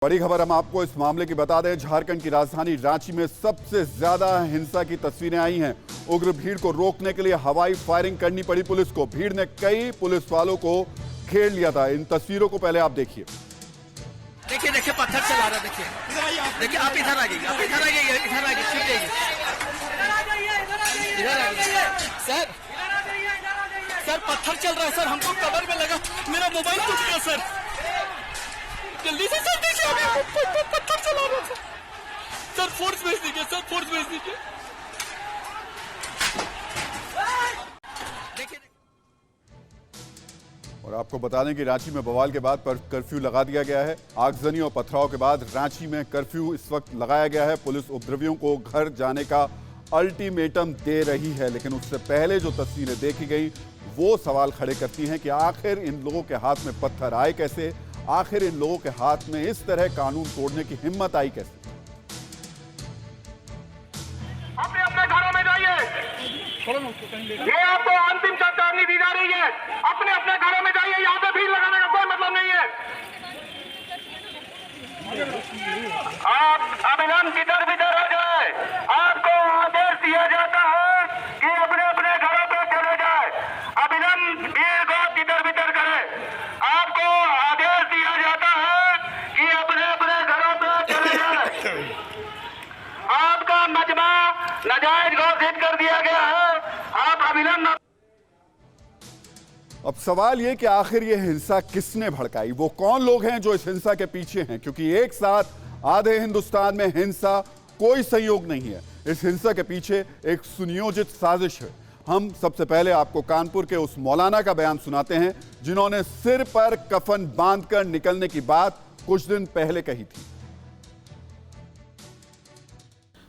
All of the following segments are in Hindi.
बड़ी खबर हम आपको इस मामले की बता दें। झारखंड की राजधानी रांची में सबसे ज्यादा हिंसा की तस्वीरें आई हैं। उग्र भीड़ को रोकने के लिए हवाई फायरिंग करनी पड़ी पुलिस को। भीड़ ने कई पुलिस वालों को घेर लिया था। इन तस्वीरों को पहले आप देखिए। देखिए देखिए पत्थर चला रहा है। देखिए आप इधर आ जाइए, आप इधर आ जाइए, इधर आ जाइए, इधर आ जाइए। सर पत्थर चल रहा है सर, हमको कवर में लगा, मेरा मोबाइल टूट गया सर। जल्दी से सर देखिए, पत्थर चला रहा है सर। फोर्स भेज दीजिए सर, फोर्स भेज दीजिए। और आपको बता दें कि रांची में बवाल के बाद पर कर्फ्यू लगा दिया गया है। आगजनी और पथराव के बाद रांची में कर्फ्यू इस वक्त लगाया गया है। पुलिस उपद्रवियों को घर जाने का अल्टीमेटम दे रही है, लेकिन उससे पहले जो तस्वीरें देखी गई वो सवाल खड़े करती हैं कि आखिर इन लोगों के हाथ में पत्थर आए कैसे, आखिर इन लोगों के हाथ में इस तरह कानून तोड़ने की हिम्मत आई कैसे। अपने अपने घरों में जाइए, ये आपको अंतिम चेतावनी दी जा रही है। अपने अपने घरों में जाइए, यहाँ पे भीड़ लगाने का कोई मतलब नहीं है। आप अभिनंदन किधर भीतर हो जाए, आपको आदेश दिया जाता है कि अपने अपने घरों पे चले जाए। अभिनंदन भीड़ को किधर भीतर करे, आपको आदेश दिया जाता है कि अपने अपने घरों पे चले जाए। आपका मजमा नाजायज घोषित कर दिया गया है। आप अभिनंदन। अब सवाल ये कि आखिर ये हिंसा किसने भड़काई, वो कौन लोग हैं जो इस हिंसा के पीछे हैं, क्योंकि एक साथ आधे हिंदुस्तान में हिंसा कोई संयोग नहीं है। इस हिंसा के पीछे एक सुनियोजित साजिश है। हम सबसे पहले आपको कानपुर के उस मौलाना का बयान सुनाते हैं जिन्होंने सिर पर कफन बांधकर निकलने की बात कुछ दिन पहले कही थी।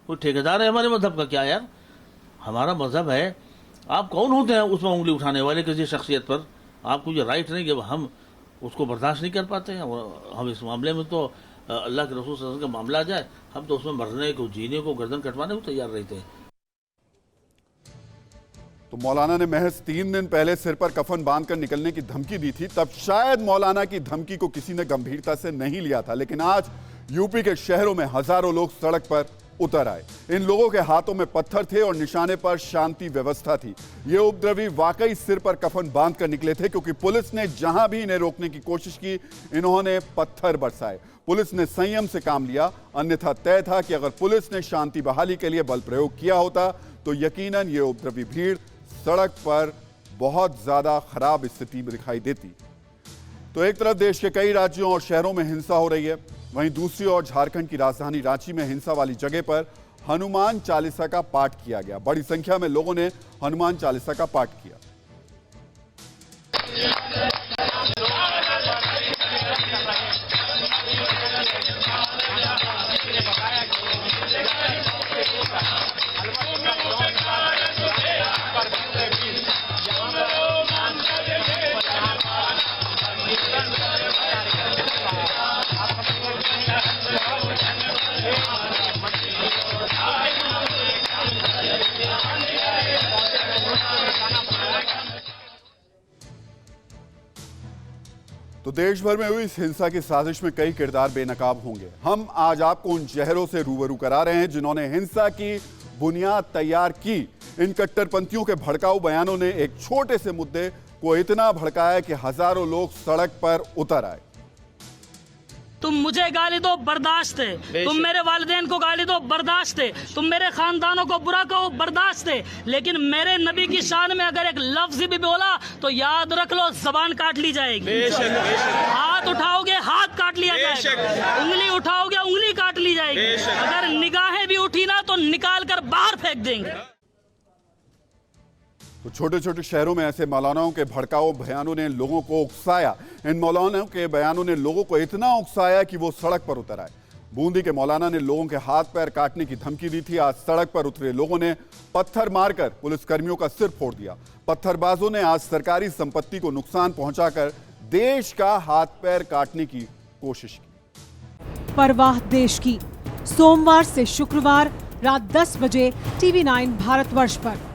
वो ठेकेदार है हमारे मजहब का क्या यार, हमारा मजहब है। आप कौन होते हैं उसमें उंगली उठाने वाले किसी शख्सियत पर? आपको ये राइट नहीं कि हम उसको बर्दाश्त नहीं कर पाते हैं। हम इस मामले में तो अल्लाह के रसूल सल्लल्लाहु अलैहि वसल्लम का मामला आ जाए, हम तो उसमें मरने को, जीने को, गर्दन कटवाने को तैयार रहते हैं। तो मौलाना ने महज 3 दिन पहले सिर पर कफन बांधकर निकलने की धमकी दी थी। तब शायद मौलाना की धमकी को किसी ने गंभीरता से नहीं लिया था, लेकिन आज यूपी के शहरों में हजारों लोग सड़क पर उतर आए। इन लोगों के हाथों में पत्थर थे और निशाने पर शांति व्यवस्था थी। ये उपद्रवी वाकई सिर पर कफन बांध कर निकले थे, क्योंकि पुलिस ने जहां भी इन्हें रोकने की कोशिश की, इन्होंने पत्थर बरसाए। पुलिस ने संयम से काम लिया, अन्यथा तय था कि अगर पुलिस ने शांति बहाली के लिए बल प्रयोग किया होता तो यकीनन ये उपद्रवी भीड़ सड़क पर बहुत ज्यादा खराब स्थिति में दिखाई देती। तो एक तरफ देश के कई राज्यों और शहरों में हिंसा हो रही है, वहीं दूसरी ओर झारखंड की राजधानी रांची में हिंसा वाली जगह पर हनुमान चालीसा का पाठ किया गया। बड़ी संख्या में लोगों ने हनुमान चालीसा का पाठ किया। तो देश भर में हुई इस हिंसा की साजिश में कई किरदार बेनकाब होंगे। हम आज आपको उन चेहरों से रूबरू करा रहे हैं जिन्होंने हिंसा की बुनियाद तैयार की। इन कट्टरपंथियों के भड़काऊ बयानों ने एक छोटे से मुद्दे को इतना भड़काया कि हजारों लोग सड़क पर उतर आए। तुम मुझे गाली दो, बर्दाश्त है। तुम मेरे वालिदैन को गाली दो, बर्दाश्त है। तुम मेरे खानदानों को बुरा कहो, बर्दाश्त है। लेकिन मेरे नबी की शान में अगर एक लफ्ज भी बोला तो याद रख लो, जबान काट ली जाएगी। हाथ उठाओगे, हाथ काट लिया जाएगा। उंगली उठाओगे, उंगली काट ली जाएगी। अगर निगाहें भी उठी ना तो निकाल कर बाहर फेंक देंगे। तो छोटे छोटे शहरों में ऐसे मौलानाओं के भड़काऊ बयानों ने लोगों को उकसाया। इन मौलानाओं के बयानों ने लोगों को इतना उकसाया कि वो सड़क पर उतर आए। बूंदी के मौलाना ने लोगों के हाथ पैर काटने की धमकी दी थी। आज सड़क पर उतरे लोगों ने पत्थर मारकर पुलिसकर्मियों का सिर फोड़ दिया। पत्थरबाजों ने आज सरकारी संपत्ति को नुकसान पहुंचाकर देश का हाथ पैर काटने की कोशिश की। परवाह देश की, सोमवार से शुक्रवार रात 10 बजे TV9 भारतवर्ष पर।